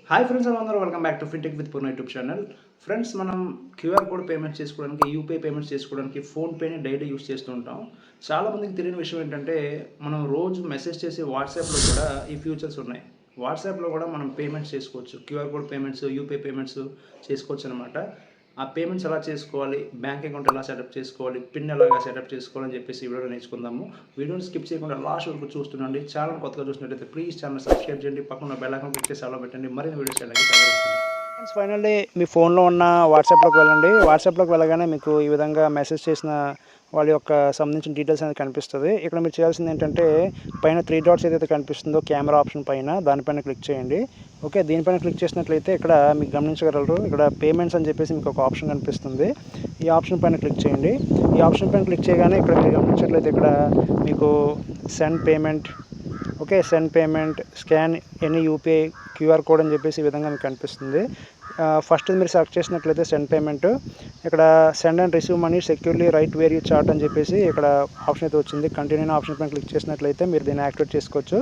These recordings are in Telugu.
హాయ్ ఫ్రెండ్స్ అందరూ welcome back to fintech with Purna YouTube channel. Friends మనం క్యూఆర్ కోడ్ పేమెంట్స్ చేసుకోవడానికి యూపీఐ పేమెంట్స్ చేసుకోవడానికి ఫోన్పేని డైలీ యూస్ చేస్తూ ఉంటాం. చాలామందికి తెలియని విషయం ఏంటంటే మనం రోజు మెసేజ్ చేసే వాట్సాప్లో కూడా ఈ ఫ్యూచర్స్ ఉన్నాయి. వాట్సాప్లో కూడా మనం పేమెంట్స్ చేసుకోవచ్చు, QR code payments, UPI payments చేసుకోవచ్చు అనమాట. ఆ పేమెంట్స్ ఎలా చేసుకోవాలి, బ్యాంక్ అకౌంట్ ఎలా సెటప్ చేసుకోవాలి, పిన్ ఎలాగా సెటప్ చేసుకోవాలని చెప్పేసి ఈ వీడియోలో నేర్చుకుందాము. వీడియోని స్కిప్ చేయకుండా లాస్ట్ వరకు చూస్తుండండి. ఛానల్ కొత్తగా చూసినట్టయితే ప్లీజ్ ఛానల్ సబ్స్క్రైబ్ చేయండి, పక్కన బెల్ ఐకాన్ క్లిక్ చేసి అలా పెట్టండి. మరిన్ని వీడియోస్ చేయడానికి ఫ్రెండ్స్ ఫైనల్లీ మీ ఫోన్లో ఉన్న వాట్సాప్లోకి వెళ్ళండి. వాట్సాప్లోకి వెళ్ళగానే మీకు ఈ విధంగా మెసేజ్ చేసిన వాళ్ళ యొక్క సంబంధించిన డీటెయిల్స్ అనేది కనిపిస్తుంది. ఇక్కడ మీరు చేయాల్సింది ఏంటంటే పైన 3 డాట్స్ ఏదైతే కనిపిస్తుందో కెమెరా ఆప్షన్ పైన దానిపైన క్లిక్ చేయండి. ఓకే, దీనిపైన క్లిక్ చేసినట్లయితే ఇక్కడ మీకు గమనించగలరు, ఇక్కడ పేమెంట్స్ అని చెప్పేసి మీకు ఒక ఆప్షన్ కనిపిస్తుంది. ఈ ఆప్షన్ పైన క్లిక్ చేయండి. ఈ ఆప్షన్ పైన క్లిక్ చేయగానే ఇక్కడ మీరు గమనించినట్లయితే ఇక్కడ మీకు send payment, okay, send payment, scan any UPI QR code అని చెప్పేసి ఈ విధంగా మీకు కనిపిస్తుంది. ఫస్ట్ మీరు సెలెక్ట్ చేసినట్లయితే సెండ్ పేమెంట్, ఇక్కడ send and receive money securely right where you chat అని చెప్పేసి ఇక్కడ ఆప్షన్ అయితే వచ్చింది. కంటిన్యూ ఆప్షన్ పైన క్లిక్ చేసినట్లయితే మీరు దీన్ని యాక్టివేట్ చేసుకోవచ్చు.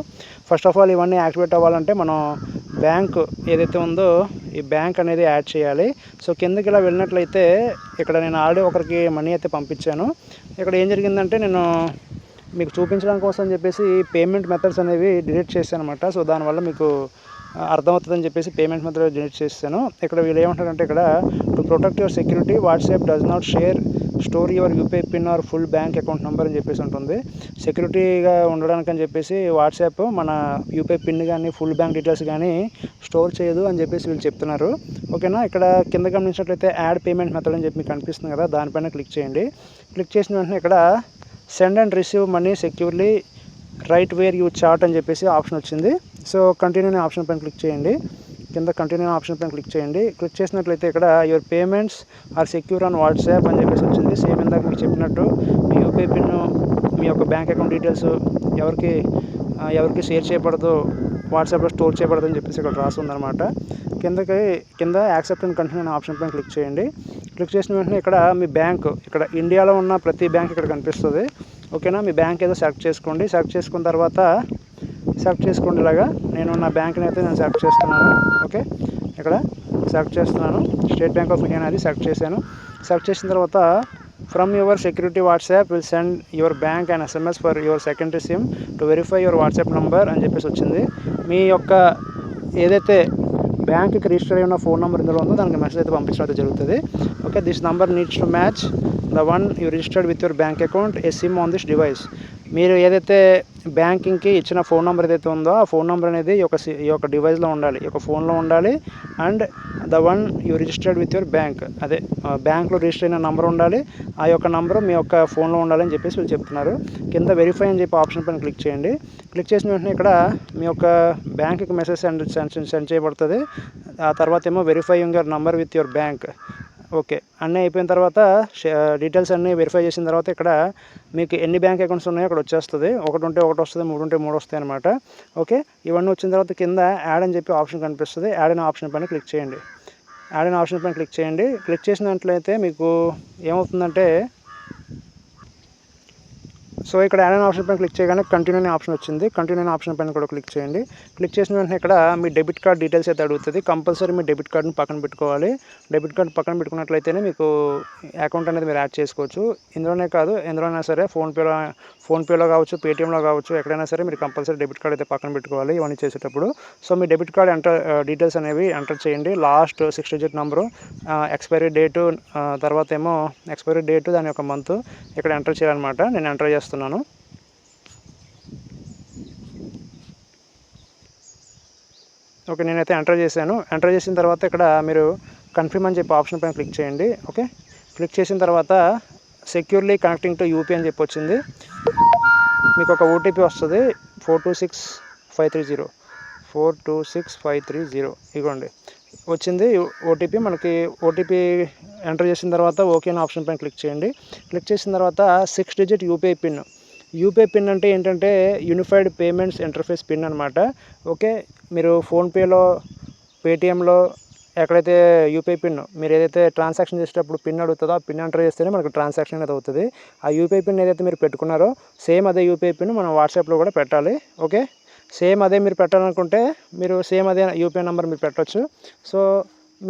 ఫస్ట్ ఆఫ్ ఆల్ ఇవన్నీ యాక్టివేట్ అవ్వాలంటే మనం బ్యాంక్ ఏదైతే ఉందో ఈ బ్యాంక్ అనేది యాడ్ చేయాలి. సో కిందకి ఇలా వెళ్ళినట్లయితే ఇక్కడ నేను ఆల్రెడీ ఒకరికి మనీ అయితే పంపించాను. ఇక్కడ ఏం జరిగిందంటే నేను మీకు చూపించడం కోసం చెప్పేసి పేమెంట్ మెథడ్స్ అనేవి డిలీట్ చేశాను అనమాట. సో దానివల్ల మీకు అర్థమవుతుందని చెప్పేసి పేమెంట్ మెథడ్ డిలీట్ చేస్తాను. ఇక్కడ వీళ్ళు ఏమంటారంటే ఇక్కడ to protect your security WhatsApp does not store your UPI PIN or full bank account number అని చెప్పేసి ఉంటుంది. సెక్యూరిటీగా ఉండడానికి అని చెప్పేసి వాట్సాప్ మన యూపీఐ పిన్ కానీ ఫుల్ బ్యాంక్ డీటెయిల్స్ కానీ స్టోర్ చేయదు అని చెప్పేసి వీళ్ళు చెప్తున్నారు. ఓకేనా, ఇక్కడ కింద గమనించినట్లయితే యాడ్ పేమెంట్ మెథడ్ అని చెప్పి మీకు కనిపిస్తుంది కదా, దానిపైన క్లిక్ చేయండి. క్లిక్ చేసిన వెంటనే ఇక్కడ send and receive money securely right where you chat అని చెప్పేసి ఆప్షన్ వచ్చింది. సో కంటిన్యూ ఆప్షన్ పైన క్లిక్ చేయండి. కింద కంటిన్యూ ఆప్షన్ పైన క్లిక్ చేయండి. క్లిక్ చేసినట్లయితే ఇక్కడ your payments are secure on WhatsApp అని చెప్పేసి వచ్చింది. సేమ్ ఇందాక మీకు చెప్పినట్టు మీ యూపీఐ పిన్, మీ యొక్క బ్యాంక్ అకౌంట్ డీటెయిల్స్ ఎవరికి షేర్ చేయబడదు, వాట్సాప్లో స్టోర్ చేయబడదు అని చెప్పేసి ఇక్కడ రాసి ఉందన్నమాట. కింద యాక్సెప్ట్ అండ్ కంటిన్యూ ఆప్షన్ పైన క్లిక్ చేయండి. క్లిక్ చేసిన వెంటనే ఇక్కడ మీ బ్యాంక్, ఇక్కడ ఇండియాలో ఉన్న ప్రతి బ్యాంక్ ఇక్కడ కనిపిస్తుంది. ఓకేనా, మీ బ్యాంక్ ఏదో సెలెక్ట్ చేసుకోండి. సెలెక్ట్ చేసుకున్న తర్వాత ఇలాగా నేను నా బ్యాంక్ని అయితే నేను సెలెక్ట్ చేస్తున్నాను. ఓకే, ఇక్కడ సెలెక్ట్ చేస్తున్నాను, స్టేట్ బ్యాంక్ ఆఫ్ ఇండియా అనేది సెలెక్ట్ చేశాను. సెలెక్ట్ చేసిన తర్వాత from your security WhatsApp will send your bank and SMS for your secondary SIM to verify your WhatsApp number అని చెప్పేసి వచ్చింది. మీ యొక్క ఏదైతే బ్యాంక్కి రిజిస్టర్ అయి ఉన్న ఫోన్ నెంబర్ ఇందులో ఉందో దానికి మెసేజ్ అయితే పంపించడం అయితే జరుగుతుంది. Okay, this number needs to match the one you registered with your bank account A SIM on this device. మీరు ఏదైతే బ్యాంకింగ్కి ఇచ్చిన ఫోన్ నెంబర్ ఏదైతే ఉందో ఆ ఫోన్ నెంబర్ అనేది ఈ యొక్క డివైస్లో ఉండాలి, ఈ యొక్క ఫోన్లో ఉండాలి. And the one you registered with your bank, అదే బ్యాంక్లో రిజిస్టర్ అయిన నెంబర్ ఉండాలి, ఆ యొక్క నెంబరు మీ యొక్క ఫోన్లో ఉండాలని చెప్పేసి వీళ్ళు చెప్తున్నారు. కింద వెరిఫై అని చెప్పి ఆప్షన్ పైన క్లిక్ చేయండి. క్లిక్ చేసిన వెంటనే ఇక్కడ మీ యొక్క బ్యాంక్కి మెసేజ్ సెండ్ చేయబడుతుంది. ఆ తర్వాత ఏమో verifying your number with your bank. Okay, అన్నీ అయిపోయిన తర్వాత డీటెయిల్స్ అన్నీ వెరిఫై చేసిన తర్వాత ఇక్కడ మీకు ఎన్ని బ్యాంక్ అకౌంట్స్ ఉన్నాయో అక్కడ వచ్చేస్తుంది. 1 ఉంటే 1 వస్తుంది, 3 ఉంటే 3 వస్తాయి అనమాట. ఓకే, ఇవన్నీ వచ్చిన తర్వాత కింద యాడ్ అని చెప్పి ఆప్షన్ కనిపిస్తుంది. యాడ్ అనే ఆప్షన్ పైన క్లిక్ చేయండి. క్లిక్ చేసినట్లయితే మీకు ఏమవుతుందంటే సో ఇక్కడ యాడ్ అనే ఆప్షన్ పైన క్లిక్ చేయగానే కంటిన్యూ అనే ఆప్షన్ వచ్చింది. కంటిన్యూ అనే ఆప్షన్ పైన కూడా క్లిక్ చేయండి. క్లిక్ చేసిన వెంటనే ఇక్కడ మీ డెబిట్ కార్డ్ డీటెయిల్స్ అయితే అడుగుతుంది. కంపల్సరీ మీ డెబిట్ కార్డ్ని పక్కన పెట్టుకోవాలి. డెబిట్ కార్డ్ పక్కన పెట్టుకున్నట్లయితేనే మీకు అకౌంట్ అనేది మీరు యాడ్ చేసుకోవచ్చు. ఇందులోనే కాదు, ఎందులోనైనా సరే ఫోన్పేలో కావచ్చు, పేటీఎంలో కావచ్చు, ఎక్కడైనా సరే మీరు కంపల్సరీ డెబిట్ కార్డ్ అయితే పక్కన పెట్టుకోవాలి ఇవన్నీ చేసేటప్పుడు. సో మీ డెబిట్ కార్డ్ డీటెయిల్స్ అనేవి ఎంటర్ చేయండి. Last 6 digit number, expiry date, తర్వాత ఏమో ఎక్స్పైరీ డేటు, దాని యొక్క మంత్ ఇక్కడ ఎంటర్ చేయాలన్నమాట. నేను ఎంటర్ చేస్తున్నాను. ఓకే, నేనైతే ఎంటర్ చేశాను. ఎంటర్ చేసిన తర్వాత ఇక్కడ మీరు కన్ఫర్మ్ అని చెప్పి ఆప్షన్ పైన క్లిక్ చేయండి. ఓకే, క్లిక్ చేసిన తర్వాత సెక్యూర్లీ కనెక్టింగ్ టు యూపీ అని చెప్పి వచ్చింది. మీకు ఒక ఓటీపీ వస్తుంది, 426530 ఇదిగోండి వచ్చింది ఓటీపీ. మనకి ఓటీపీ ఎంటర్ చేసిన తర్వాత ఓకే అనే ఆప్షన్ పైన క్లిక్ చేయండి. క్లిక్ చేసిన తర్వాత 6 digit UPI pin. UPI pin అంటే ఏంటంటే యూనిఫైడ్ పేమెంట్స్ ఇంటర్ఫేస్ పిన్ అనమాట. ఓకే, మీరు ఫోన్పేలో, పేటీఎంలో ఎక్కడైతే యూపీఐ పిన్ మీరు ఏదైతే ట్రాన్సాక్షన్ చేసేటప్పుడు పిన్ అడుగుతుందో ఆ పిన్ ఎంటర్ చేస్తేనే మనకు ట్రాన్సాక్షన్ అనేది అవుతుంది. ఆ యూపీఐ పిన్ ఏదైతే మీరు పెట్టుకున్నారో సేమ్ అదే యూపీఐ పిన్ మనం వాట్సాప్లో కూడా పెట్టాలి. ఓకే, సేమ్ అదే మీరు పెట్టాలనుకుంటే మీరు సేమ్ అదే యూపీఐ నెంబర్ మీరు పెట్టవచ్చు. సో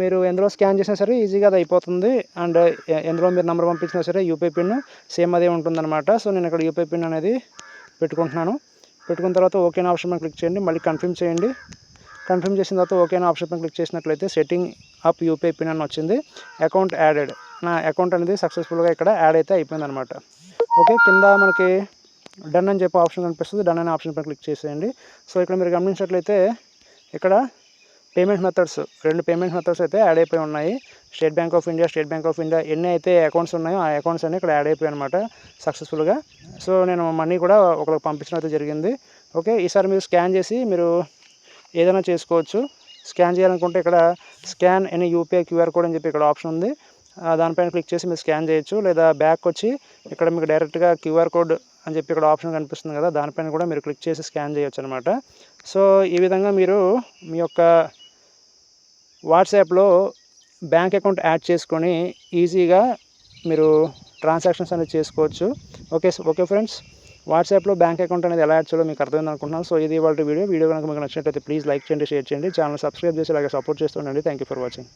మీరు ఎందులో స్కాన్ చేసినా సరే ఈజీగా అది అయిపోతుంది. అండ్ ఎందులో మీరు నెంబర్ పంపించినా సరే యూపీఐ పిన్ సేమ్ అదే ఉంటుందన్నమాట. సో నేను ఇక్కడ యూపీఐ పిన్ అనేది పెట్టుకుంటున్నాను. పెట్టుకున్న తర్వాత ఓకే అనే ఆప్షన్ మీద క్లిక్ చేయండి. మళ్ళీ కన్ఫర్మ్ చేయండి. కన్ఫర్మ్ చేసిన తర్వాత ఓకే అనే ఆప్షన్ మీద క్లిక్ చేసినట్లయితే సెట్టింగ్ అప్ యూపీఐ పిన్ అని వచ్చింది. Account added. నా అకౌంట్ అనేది సక్సెస్ఫుల్గా ఇక్కడ యాడ్ అయితే అయిపోయిందనమాట. ఓకే, కింద మనకి డన్ అని చెప్పి ఆప్షన్ కనిపిస్తుంది. డన్ అనే ఆప్షన్ పైన క్లిక్ చేసేయండి. సో ఇక్కడ మీరు గమనించినట్లయితే ఇక్కడ పేమెంట్ మెథడ్స్ 2 పేమెంట్ మెథడ్స్ అయితే యాడ్ అయిపోయి ఉన్నాయి. స్టేట్ బ్యాంక్ ఆఫ్ ఇండియా ఎన్ని అయితే అకౌంట్స్ ఉన్నాయో ఆ అకౌంట్స్ అన్నీ ఇక్కడ యాడ్ అయిపోయాయి అనమాట సక్సెస్ఫుల్గా. సో నేను మనీ కూడా ఒకరికి పంపించడం అయితే జరిగింది. ఓకే, ఈసారి మీరు స్కాన్ చేసి మీరు ఏదైనా చేసుకోవచ్చు. స్కాన్ చేయాలనుకుంటే ఇక్కడ scan any UPI QR code అని చెప్పి ఇక్కడ ఆప్షన్ ఉంది. దానిపైన క్లిక్ చేసి మీరు స్కాన్ చేయొచ్చు. లేదా బ్యాక్ వచ్చి ఇక్కడ మీకు డైరెక్ట్గా క్యూఆర్ కోడ్ అని చెప్పి ఇక్కడ ఆప్షన్ కనిపిస్తుంది కదా, దానిపైన కూడా మీరు క్లిక్ చేసి స్కాన్ చేయొచ్చు అనమాట. సో ఈ విధంగా మీరు మీ యొక్క వాట్సాప్లో బ్యాంక్ అకౌంట్ యాడ్ చేసుకొని ఈజీగా మీరు ట్రాన్సాక్షన్స్ అనేది చేసుకోవచ్చు. ఓకే ఫ్రెండ్స్, వాట్సాప్లో బ్యాంక్ అకౌంట్ అనేది ఎలా యాడ్ చేయాలో మీకు అర్థమైంది అనుకుంటున్నాను. సో ఇది ఇవాళ వీడియో కనుక మీకు నచ్చినట్లయితే ప్లీజ్ లైక్ చేయండి, షేర్ చేయండి, ఛానల్ సబ్స్క్రైబ్ చేసి అలాగే సపోర్ట్ చేస్తుండండి. Thank you for watching.